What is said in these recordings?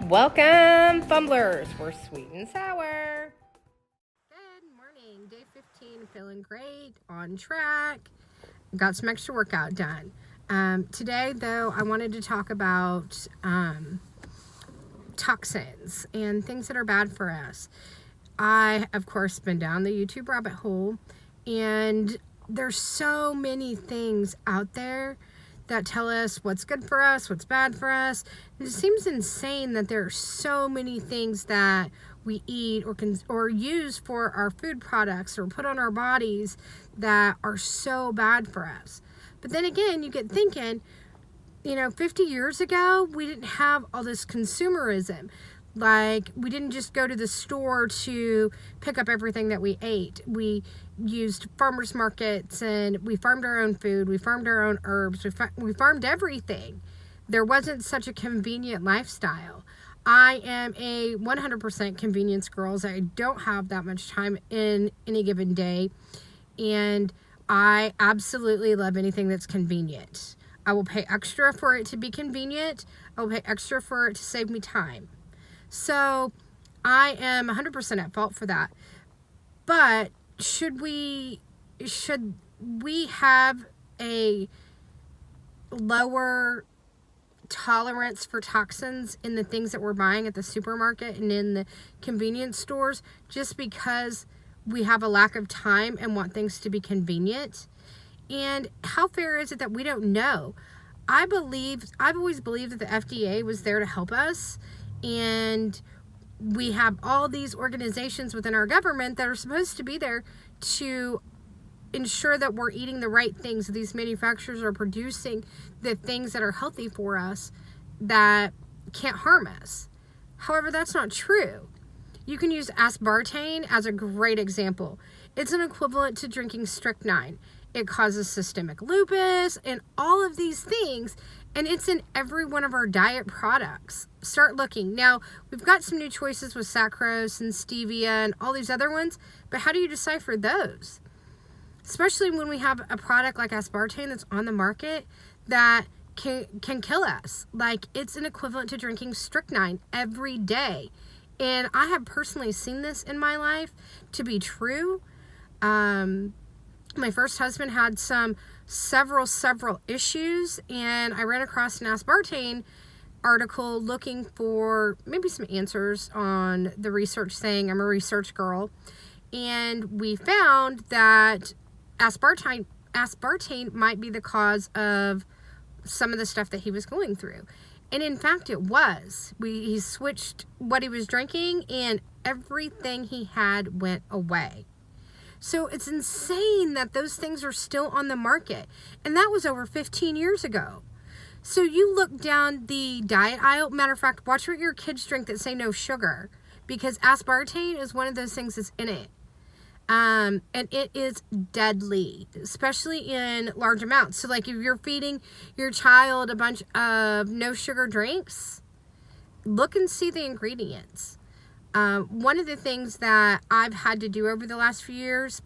Welcome, Fumblers. We're sweet and sour. Good morning. Day 15, feeling great, on track. Got some extra workout done. Today, though, I wanted to talk about toxins and things that are bad for us. I, of course, been down the YouTube rabbit hole, and there's so many things out there that tell us what's good for us, what's bad for us. It seems insane that there are so many things that we eat or use for our food products or put on our bodies that are so bad for us. But then again, you get thinking, 50 years ago, we didn't have all this consumerism. Like, we didn't just go to the store to pick up everything that we ate. We used farmers markets, and we farmed our own food. We farmed our own herbs. We farmed everything. There wasn't such a convenient lifestyle. I am a 100% convenience girl. I don't have that much time in any given day, and I absolutely love anything that's convenient. I will pay extra for it to be convenient. I will pay extra for it to save me time. So I am 100% at fault for that. But should we have a lower tolerance for toxins in the things that we're buying at the supermarket and in the convenience stores just because we have a lack of time and want things to be convenient? And how fair is it that we don't know? I've always believed that the FDA was there to help us, and we have all these organizations within our government that are supposed to be there to ensure that we're eating the right things. These manufacturers are producing the things that are healthy for us that can't harm us. However, that's not true. You can use aspartame as a great example. It's an equivalent to drinking strychnine. It causes systemic lupus and all of these things, and it's in every one of our diet products. Start looking. Now, we've got some new choices with sucrose and stevia and all these other ones, but how do you decipher those? Especially when we have a product like aspartame that's on the market that can kill us. Like, it's an equivalent to drinking strychnine every day. And I have personally seen this in my life to be true. My first husband had several issues, and I ran across an aspartame article looking for maybe some answers on the research thing. I'm a research girl, and we found that aspartame might be the cause of some of the stuff that he was going through. And in fact, it was. He switched what he was drinking, and everything he had went away. So it's insane that those things are still on the market. And that was over 15 years ago. So you look down the diet aisle. Matter of fact, watch what your kids drink that say no sugar, because aspartame is one of those things that's in it. And it is deadly, especially in large amounts. So like if you're feeding your child a bunch of no sugar drinks, look and see the ingredients. One of the things that I've had to do over the last few years,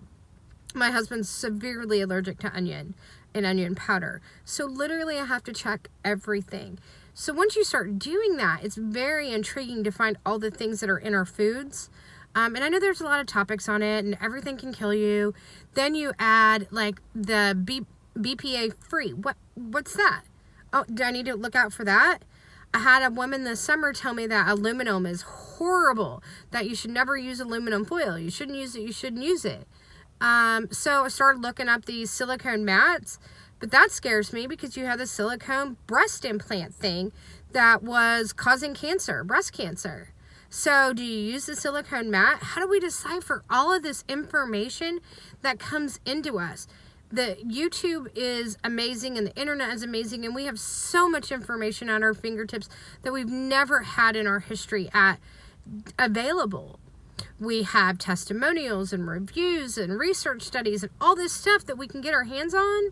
my husband's severely allergic to onion and onion powder. So literally I have to check everything. So once you start doing that, it's very intriguing to find all the things that are in our foods. And I know there's a lot of topics on it, and everything can kill you. Then you add like the BPA free. What's that? Oh, do I need to look out for that? I had a woman this summer tell me that aluminum is horrible, that you should never use aluminum foil. You shouldn't use it. You shouldn't use it. So I started looking up these silicone mats, but that scares me because you have the silicone breast implant thing that was causing cancer, breast cancer. So do you use the silicone mat? How do we decipher all of this information that comes into us? The YouTube is amazing, and the internet is amazing, and we have so much information at our fingertips that we've never had in our history available. We have testimonials and reviews and research studies and all this stuff that we can get our hands on.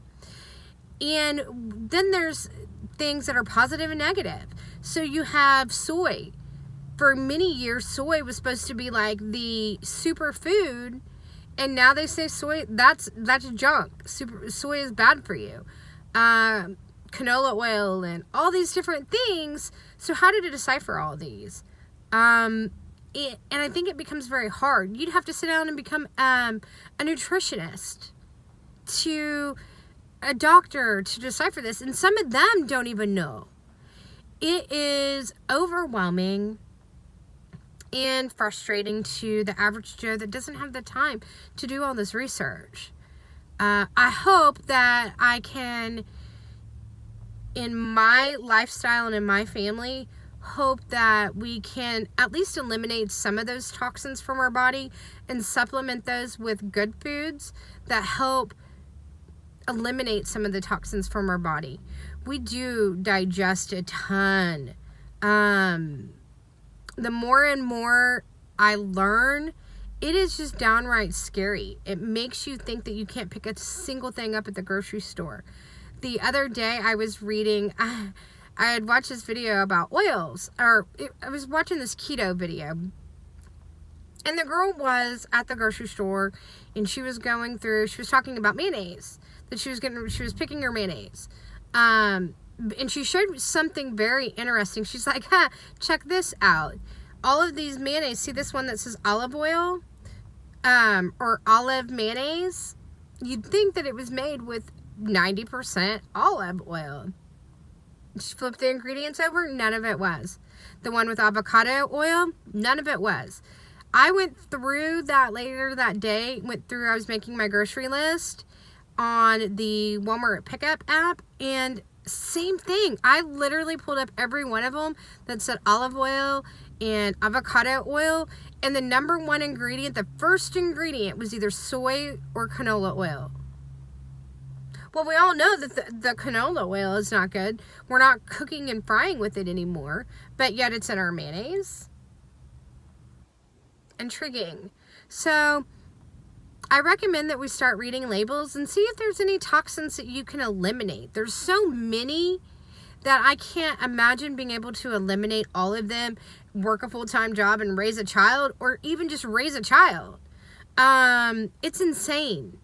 And then there's things that are positive and negative. So you have soy. For many years, soy was supposed to be like the superfood, and now they say soy, that's junk. Soy is bad for you. canola oil and all these different things. So how to decipher all these? And I think it becomes very hard. You'd have to sit down and become a nutritionist, to a doctor, to decipher this. And some of them don't even know. It is overwhelming and frustrating to the average Joe that doesn't have the time to do all this research. I hope that I can, in my lifestyle and in my family, hope that we can at least eliminate some of those toxins from our body and supplement those with good foods that help eliminate some of the toxins from our body. We do digest a ton. The more and more I learn, it is just downright scary. It makes you think that you can't pick a single thing up at the grocery store. The other day I was reading, I had watched this video about oils, I was watching this keto video. And the girl was at the grocery store and she was talking about mayonnaise, that she was picking her mayonnaise. And she showed something very interesting. She's like, check this out. All of these mayonnaise, see this one that says olive oil, or olive mayonnaise? You'd think that it was made with 90% olive oil. She flipped the ingredients over, none of it was. The one with avocado oil, none of it was. I went through that later that day, I was making my grocery list on the Walmart Pickup app, and same thing. I literally pulled up every one of them that said olive oil and avocado oil, and the number one ingredient, the first ingredient, was either soy or canola oil. Well, we all know that the canola oil is not good. We're not cooking and frying with it anymore, but yet it's in our mayonnaise. Intriguing. So I recommend that we start reading labels and see if there's any toxins that you can eliminate. There's so many that I can't imagine being able to eliminate all of them, work a full-time job and raise a child, or even just raise a child. It's insane.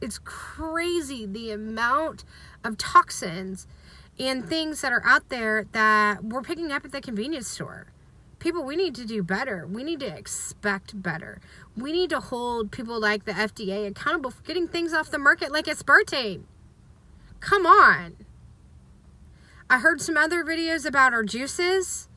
It's crazy the amount of toxins and things that are out there that we're picking up at the convenience store. People, we need to do better. We need to expect better. We need to hold people like the FDA accountable for getting things off the market like aspartame. Come on. I heard some other videos about our juices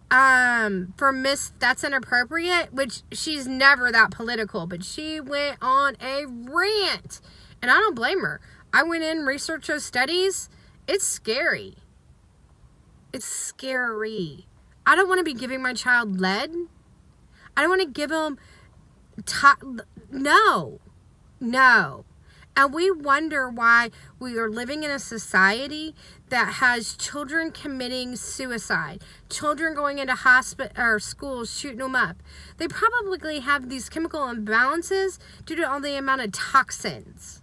from Miss That's Inappropriate, which she's never that political, but she went on a rant, and I don't blame her. I went in and researched those studies. It's scary. It's scary. I don't want to be giving my child lead. I don't want to give him no. And we wonder why we are living in a society that has children committing suicide, children going into hospital or schools, shooting them up. They probably have these chemical imbalances due to all the amount of toxins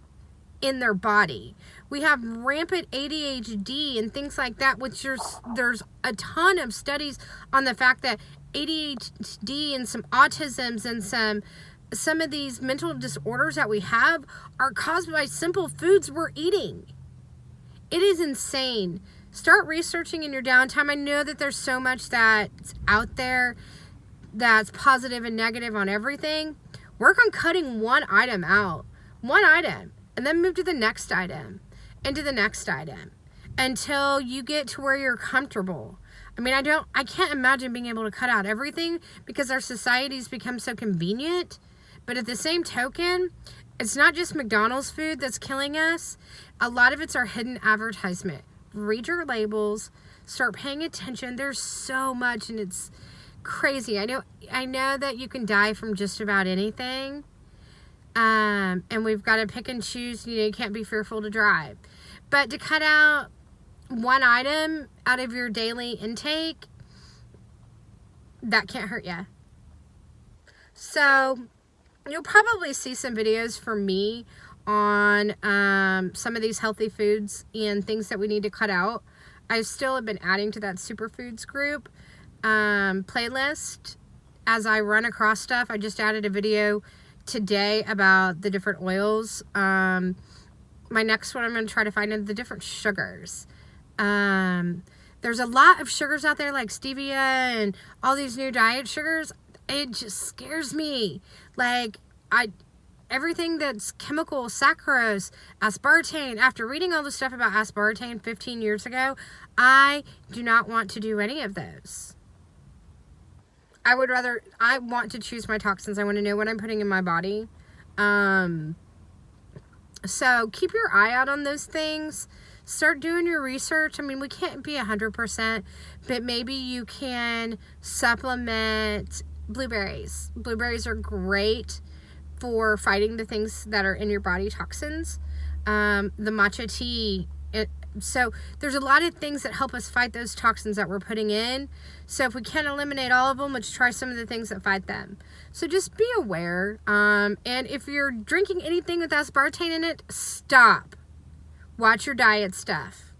in their body. We have rampant ADHD and things like that, which there's a ton of studies on the fact that ADHD and some autisms and some of these mental disorders that we have are caused by simple foods we're eating. It is insane. Start researching in your downtime. I know that there's so much that's out there that's positive and negative on everything. Work on cutting one item out. One item. And then move to the next item. And to the next item. Until you get to where you're comfortable. I mean, I can't imagine being able to cut out everything because our society's become so convenient. But at the same token, it's not just McDonald's food that's killing us. A lot of it's our hidden advertisement. Read your labels. Start paying attention. There's so much, and it's crazy. I know that you can die from just about anything. And we've got to pick and choose. You can't be fearful to drive. But to cut out one item out of your daily intake, that can't hurt you. So you'll probably see some videos from me on some of these healthy foods and things that we need to cut out. I still have been adding to that superfoods group playlist as I run across stuff. I just added a video today about the different oils. My my next one I'm going to try to find the different sugars. There's a lot of sugars out there like stevia and all these new diet sugars. It just scares me. Like, everything that's chemical, saccharose, aspartame, after reading all the stuff about aspartame 15 years ago, I do not want to do any of those. I want to choose my toxins. I want to know what I'm putting in my body. So keep your eye out on those things. Start doing your research. I mean, we can't be 100%, but maybe you can supplement blueberries. Blueberries are great for fighting the things that are in your body toxins. The matcha tea. So there's a lot of things that help us fight those toxins that we're putting in. So if we can't eliminate all of them, let's try some of the things that fight them. So just be aware. And if you're drinking anything with aspartame in it, stop. Watch your diet stuff.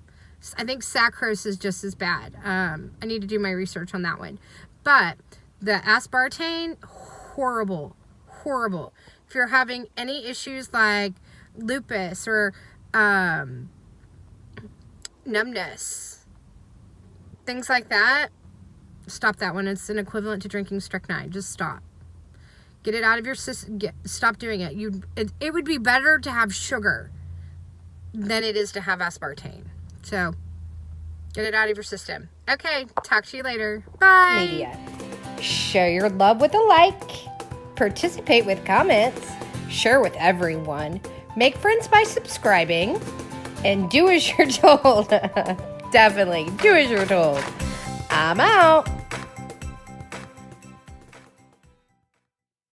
I think saccharose is just as bad. I need to do my research on that one. But the aspartame, horrible. If you're having any issues like lupus or numbness, things like that, stop that one. It's an equivalent to drinking strychnine. Just stop. Get it out of your system. Stop doing it. It would be better to have sugar than it is to have aspartame. So get it out of your system. Okay, talk to you later. Bye. Media. Show your love with a like. Participate with comments. Share with everyone. Make friends by subscribing. And do as you're told. Definitely do as you're told. I'm out.